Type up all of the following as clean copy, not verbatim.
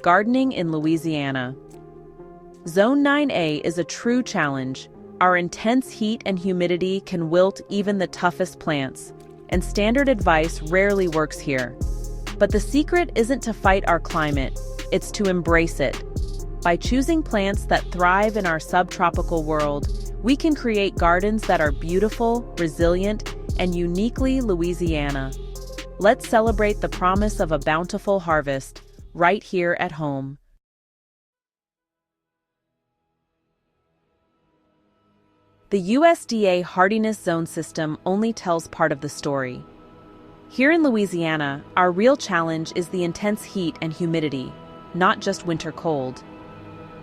Gardening in Louisiana. Zone 9A is a true challenge. Our intense heat and humidity can wilt even the toughest plants, and standard advice rarely works here. But the secret isn't to fight our climate, it's to embrace it. By choosing plants that thrive in our subtropical world, we can create gardens that are beautiful, resilient, and uniquely Louisiana. Let's celebrate the promise of a bountiful harvest right here at home. The USDA hardiness zone system only tells part of the story. Here in Louisiana, our real challenge is the intense heat and humidity, not just winter cold.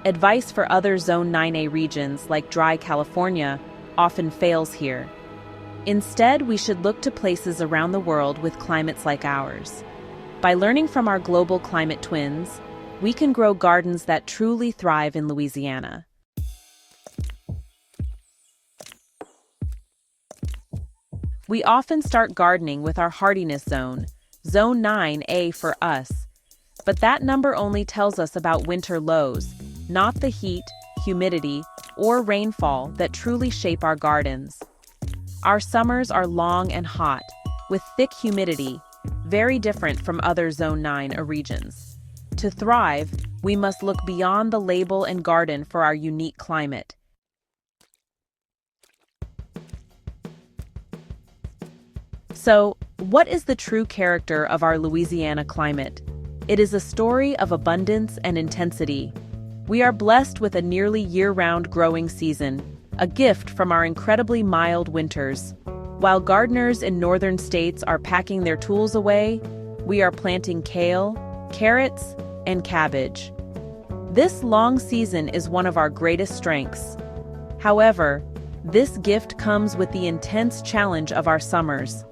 Advice for other Zone 9A regions, like dry California, often fails here. Instead, we should look to places around the world with climates like ours. By learning from our global climate twins, we can grow gardens that truly thrive in Louisiana. We often start gardening with our hardiness zone, Zone 9A for us. But that number only tells us about winter lows, not the heat, humidity, or rainfall that truly shape our gardens. Our summers are long and hot, with thick humidity, very different from other Zone 9 regions. To thrive, we must look beyond the label and garden for our unique climate. So, what is the true character of our Louisiana climate? It is a story of abundance and intensity. We are blessed with a nearly year-round growing season, a gift from our incredibly mild winters. While gardeners in northern states are packing their tools away, we are planting kale, carrots, and cabbage. This long season is one of our greatest strengths. However, this gift comes with the intense challenge of our summers.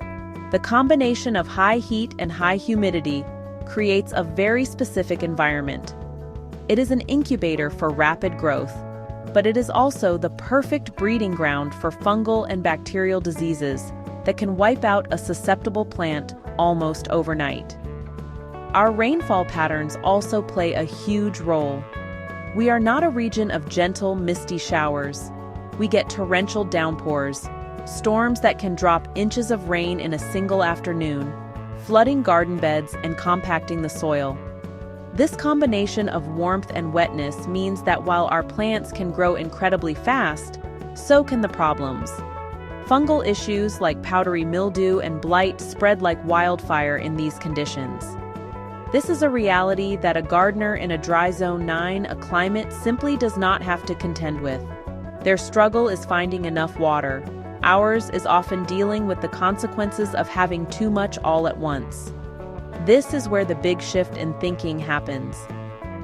The combination of high heat and high humidity creates a very specific environment. It is an incubator for rapid growth, but it is also the perfect breeding ground for fungal and bacterial diseases that can wipe out a susceptible plant almost overnight. Our rainfall patterns also play a huge role. We are not a region of gentle, misty showers. We get torrential downpours, storms that can drop inches of rain in a single afternoon, flooding garden beds and compacting the soil. This combination of warmth and wetness means that while our plants can grow incredibly fast, so can the problems. Fungal issues like powdery mildew and blight spread like wildfire in these conditions. This is a reality that a gardener in a dry Zone 9 climate simply does not have to contend with. Their struggle is finding enough water. Ours is often dealing with the consequences of having too much all at once. This is where the big shift in thinking happens.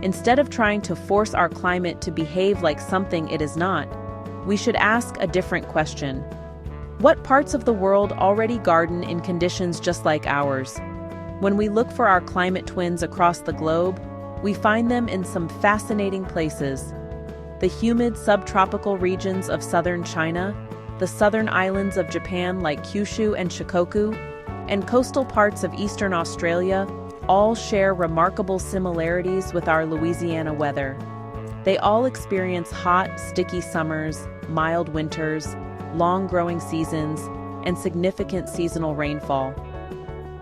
Instead of trying to force our climate to behave like something it is not, we should ask a different question. What parts of the world already garden in conditions just like ours? When we look for our climate twins across the globe, we find them in some fascinating places. The humid subtropical regions of southern China, the southern islands of Japan like Kyushu and Shikoku, and coastal parts of eastern Australia all share remarkable similarities with our Louisiana weather. They all experience hot, sticky summers, mild winters, long growing seasons, and significant seasonal rainfall.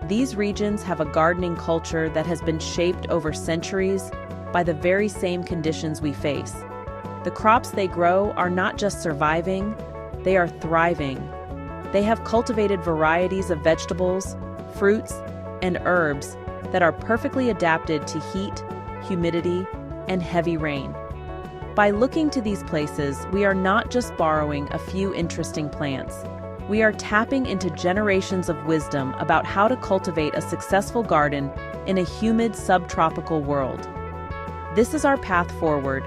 These regions have a gardening culture that has been shaped over centuries by the very same conditions we face. The crops they grow are not just surviving, they are thriving. They have cultivated varieties of vegetables, fruits, and herbs that are perfectly adapted to heat, humidity, and heavy rain. By looking to these places, we are not just borrowing a few interesting plants. We are tapping into generations of wisdom about how to cultivate a successful garden in a humid subtropical world. This is our path forward.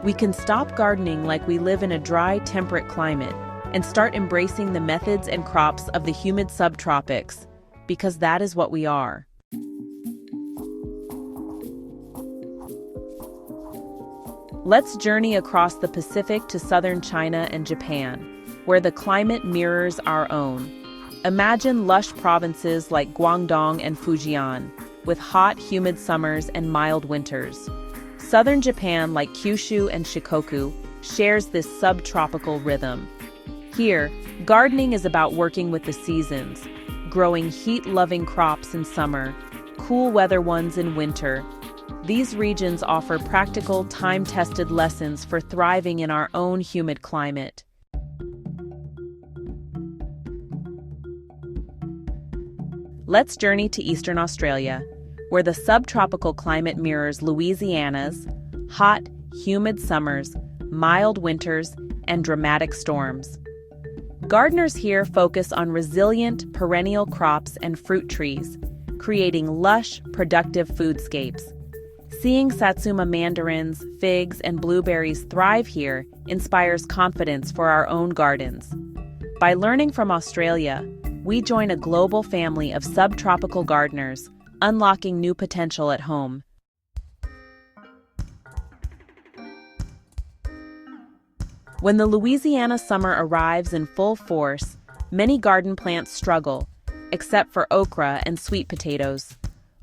We can stop gardening like we live in a dry, temperate climate and start embracing the methods and crops of the humid subtropics, because that is what we are. Let's journey across the Pacific to southern China and Japan, where the climate mirrors our own. Imagine lush provinces like Guangdong and Fujian, with hot, humid summers and mild winters. Southern Japan, like Kyushu and Shikoku, shares this subtropical rhythm. Here, gardening is about working with the seasons, growing heat-loving crops in summer, cool weather ones in winter. These regions offer practical, time-tested lessons for thriving in our own humid climate. Let's journey to Eastern Australia, where the subtropical climate mirrors Louisiana's hot, humid summers, mild winters, and dramatic storms. Gardeners here focus on resilient, perennial crops and fruit trees, creating lush, productive foodscapes. Seeing Satsuma mandarins, figs, and blueberries thrive here inspires confidence for our own gardens. By learning from Australia, we join a global family of subtropical gardeners, unlocking new potential at home. When the Louisiana summer arrives in full force, many garden plants struggle, except for okra and sweet potatoes.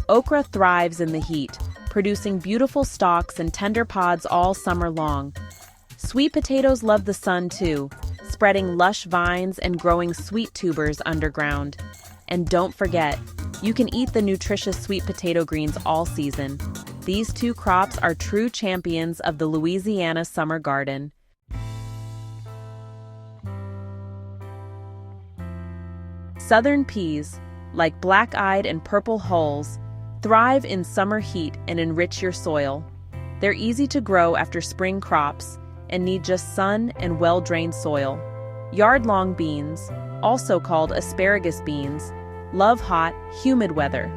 Okra thrives in the heat, producing beautiful stalks and tender pods all summer long. Sweet potatoes love the sun too, spreading lush vines and growing sweet tubers underground. And don't forget, you can eat the nutritious sweet potato greens all season. These two crops are true champions of the Louisiana summer garden. Southern peas, like black-eyed and purple hulls, thrive in summer heat and enrich your soil. They're easy to grow after spring crops and need just sun and well-drained soil. Yard-long beans, also called asparagus beans, love hot, humid weather.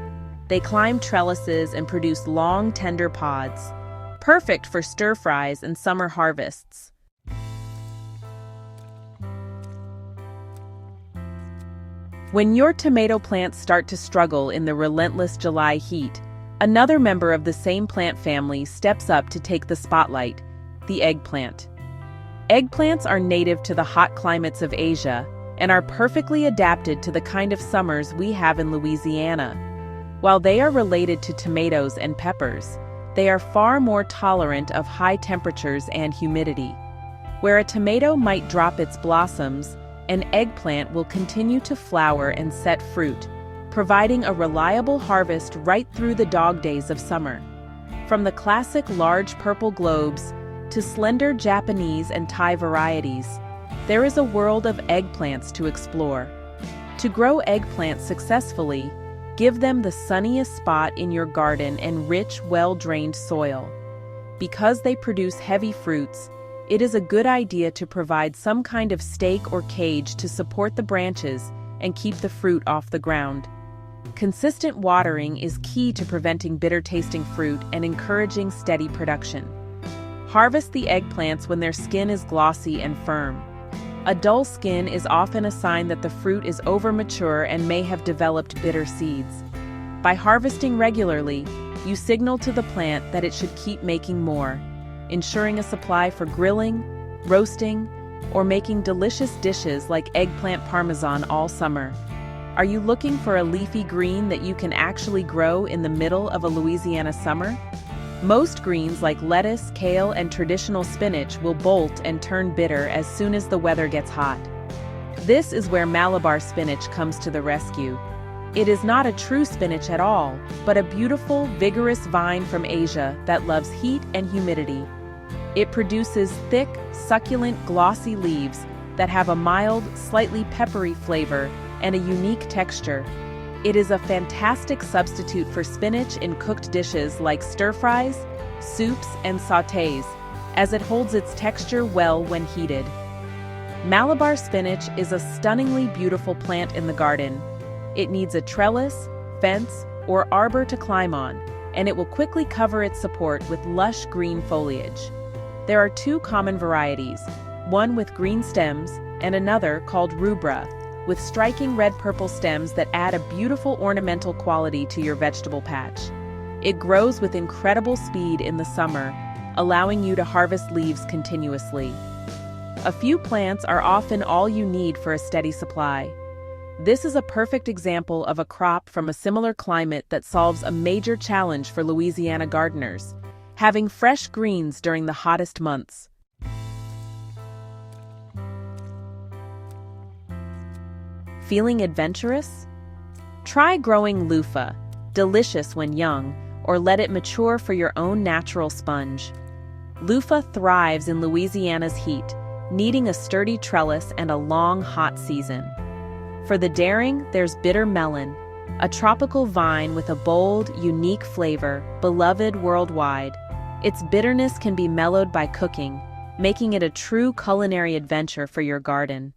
They climb trellises and produce long, tender pods, perfect for stir-fries and summer harvests. When your tomato plants start to struggle in the relentless July heat, another member of the same plant family steps up to take the spotlight: the eggplant. Eggplants are native to the hot climates of Asia and are perfectly adapted to the kind of summers we have in Louisiana. While they are related to tomatoes and peppers, they are far more tolerant of high temperatures and humidity. Where a tomato might drop its blossoms, an eggplant will continue to flower and set fruit, providing a reliable harvest right through the dog days of summer. From the classic large purple globes to slender Japanese and Thai varieties, there is a world of eggplants to explore. To grow eggplants successfully, give them the sunniest spot in your garden and rich, well-drained soil. Because they produce heavy fruits, it is a good idea to provide some kind of stake or cage to support the branches and keep the fruit off the ground. Consistent watering is key to preventing bitter-tasting fruit and encouraging steady production. Harvest the eggplants when their skin is glossy and firm. A dull skin is often a sign that the fruit is over-mature and may have developed bitter seeds. By harvesting regularly, you signal to the plant that it should keep making more, ensuring a supply for grilling, roasting, or making delicious dishes like eggplant parmesan all summer. Are you looking for a leafy green that you can actually grow in the middle of a Louisiana summer? Most greens like lettuce, kale, and traditional spinach will bolt and turn bitter as soon as the weather gets hot. This is where Malabar spinach comes to the rescue. It is not a true spinach at all, but a beautiful, vigorous vine from Asia that loves heat and humidity. It produces thick, succulent, glossy leaves that have a mild, slightly peppery flavor and a unique texture. It is a fantastic substitute for spinach in cooked dishes like stir-fries, soups, and sautés, as it holds its texture well when heated. Malabar spinach is a stunningly beautiful plant in the garden. It needs a trellis, fence, or arbor to climb on, and it will quickly cover its support with lush green foliage. There are two common varieties, one with green stems and another called rubra, with striking red-purple stems that add a beautiful ornamental quality to your vegetable patch. It grows with incredible speed in the summer, allowing you to harvest leaves continuously. A few plants are often all you need for a steady supply. This is a perfect example of a crop from a similar climate that solves a major challenge for Louisiana gardeners, having fresh greens during the hottest months. Feeling adventurous? Try growing loofah, delicious when young, or let it mature for your own natural sponge. Loofah thrives in Louisiana's heat, needing a sturdy trellis and a long, hot season. For the daring, there's bitter melon, a tropical vine with a bold, unique flavor, beloved worldwide. Its bitterness can be mellowed by cooking, making it a true culinary adventure for your garden.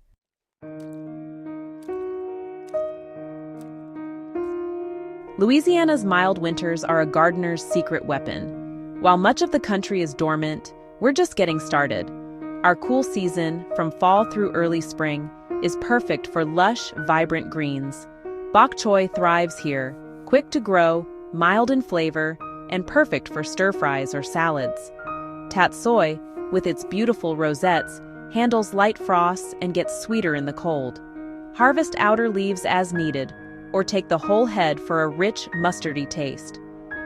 Louisiana's mild winters are a gardener's secret weapon. While much of the country is dormant, we're just getting started. Our cool season, from fall through early spring, is perfect for lush, vibrant greens. Bok choy thrives here, quick to grow, mild in flavor, and perfect for stir-fries or salads. Tatsoi, with its beautiful rosettes, handles light frosts and gets sweeter in the cold. Harvest outer leaves as needed, or take the whole head for a rich, mustardy taste.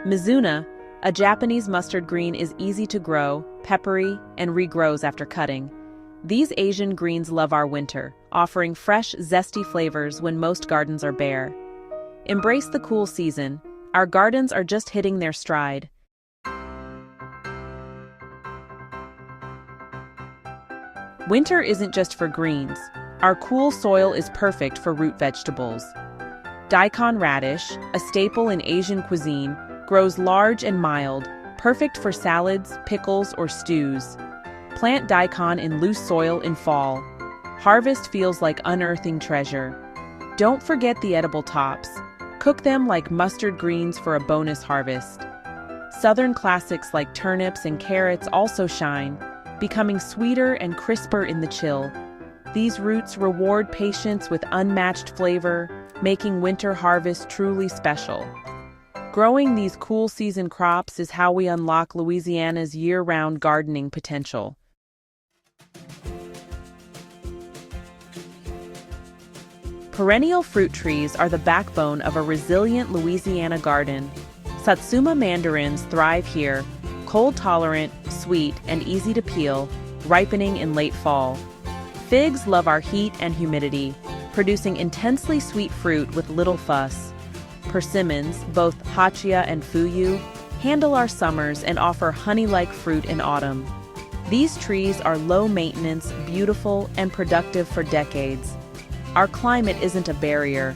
Mizuna, a Japanese mustard green, is easy to grow, peppery, and regrows after cutting. These Asian greens love our winter, offering fresh, zesty flavors when most gardens are bare. Embrace the cool season. Our gardens are just hitting their stride. Winter isn't just for greens. Our cool soil is perfect for root vegetables. Daikon radish, a staple in Asian cuisine, grows large and mild, perfect for salads, pickles, or stews. Plant daikon in loose soil in fall. Harvest feels like unearthing treasure. Don't forget the edible tops. Cook them like mustard greens for a bonus harvest. Southern classics like turnips and carrots also shine, becoming sweeter and crisper in the chill. These roots reward patience with unmatched flavor, making winter harvest truly special. Growing these cool season crops is how we unlock Louisiana's year-round gardening potential. Perennial fruit trees are the backbone of a resilient Louisiana garden. Satsuma mandarins thrive here, cold-tolerant, sweet, and easy to peel, ripening in late fall. Figs love our heat and humidity, producing intensely sweet fruit with little fuss. Persimmons, both hachia and fuyu, handle our summers and offer honey-like fruit in autumn. These trees are low-maintenance, beautiful, and productive for decades. Our climate isn't a barrier.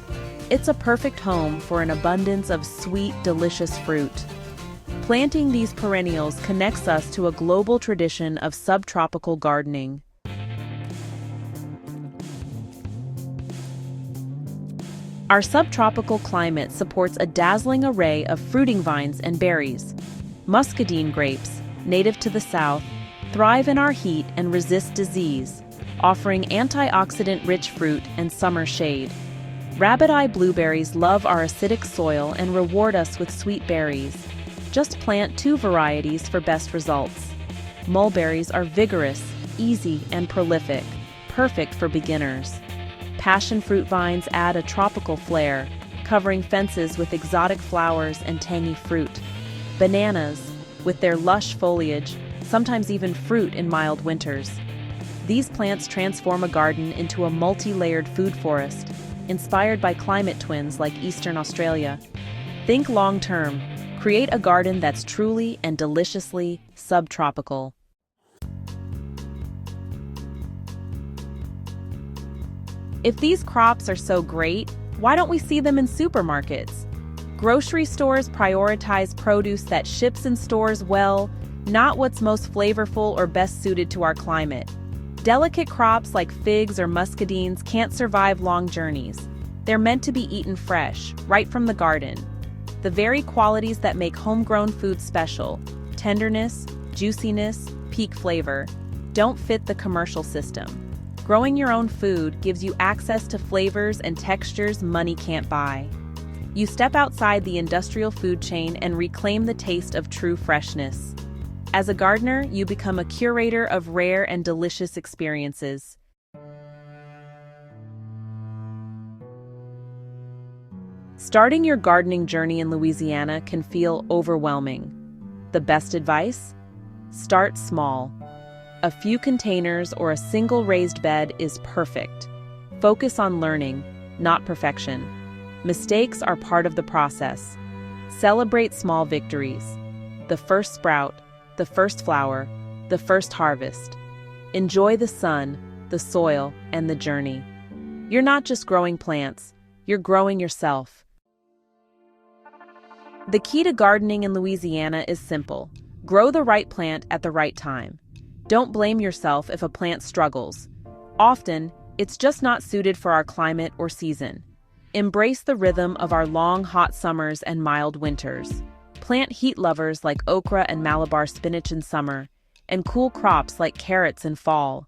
It's a perfect home for an abundance of sweet, delicious fruit. Planting these perennials connects us to a global tradition of subtropical gardening. Our subtropical climate supports a dazzling array of fruiting vines and berries. Muscadine grapes, native to the south, thrive in our heat and resist disease, offering antioxidant-rich fruit and summer shade. Rabbit-eye blueberries love our acidic soil and reward us with sweet berries. Just plant 2 varieties for best results. Mulberries are vigorous, easy, and prolific, perfect for beginners. Passion fruit vines add a tropical flair, covering fences with exotic flowers and tangy fruit. Bananas, with their lush foliage, sometimes even fruit in mild winters. These plants transform a garden into a multi-layered food forest, inspired by climate twins like Eastern Australia. Think long-term. Create a garden that's truly and deliciously subtropical. If these crops are so great, why don't we see them in supermarkets? Grocery stores prioritize produce that ships and stores well, not what's most flavorful or best suited to our climate. Delicate crops like figs or muscadines can't survive long journeys. They're meant to be eaten fresh, right from the garden. The very qualities that make homegrown food special, tenderness, juiciness, peak flavor, don't fit the commercial system. Growing your own food gives you access to flavors and textures money can't buy. You step outside the industrial food chain and reclaim the taste of true freshness. As a gardener, you become a curator of rare and delicious experiences. Starting your gardening journey in Louisiana can feel overwhelming. The best advice? Start small. A few containers or a single raised bed is perfect. Focus on learning, not perfection. Mistakes are part of the process. Celebrate small victories. The first sprout, the first flower, the first harvest. Enjoy the sun, the soil, and the journey. You're not just growing plants, you're growing yourself. The key to gardening in Louisiana is simple. Grow the right plant at the right time. Don't blame yourself if a plant struggles. Often, it's just not suited for our climate or season. Embrace the rhythm of our long, hot summers and mild winters. Plant heat lovers like okra and Malabar spinach in summer, and cool crops like carrots in fall.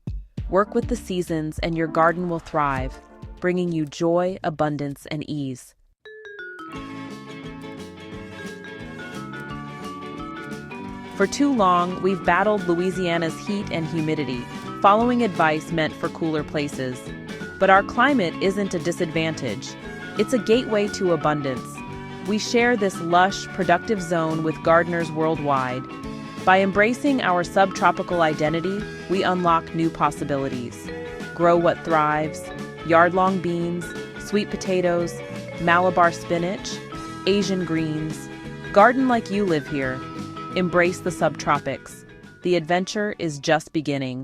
Work with the seasons and your garden will thrive, bringing you joy, abundance, and ease. For too long, we've battled Louisiana's heat and humidity, following advice meant for cooler places. But our climate isn't a disadvantage. It's a gateway to abundance. We share this lush, productive zone with gardeners worldwide. By embracing our subtropical identity, we unlock new possibilities. Grow what thrives: yard-long beans, sweet potatoes, Malabar spinach, Asian greens. Garden like you live here. Embrace the subtropics. The adventure is just beginning.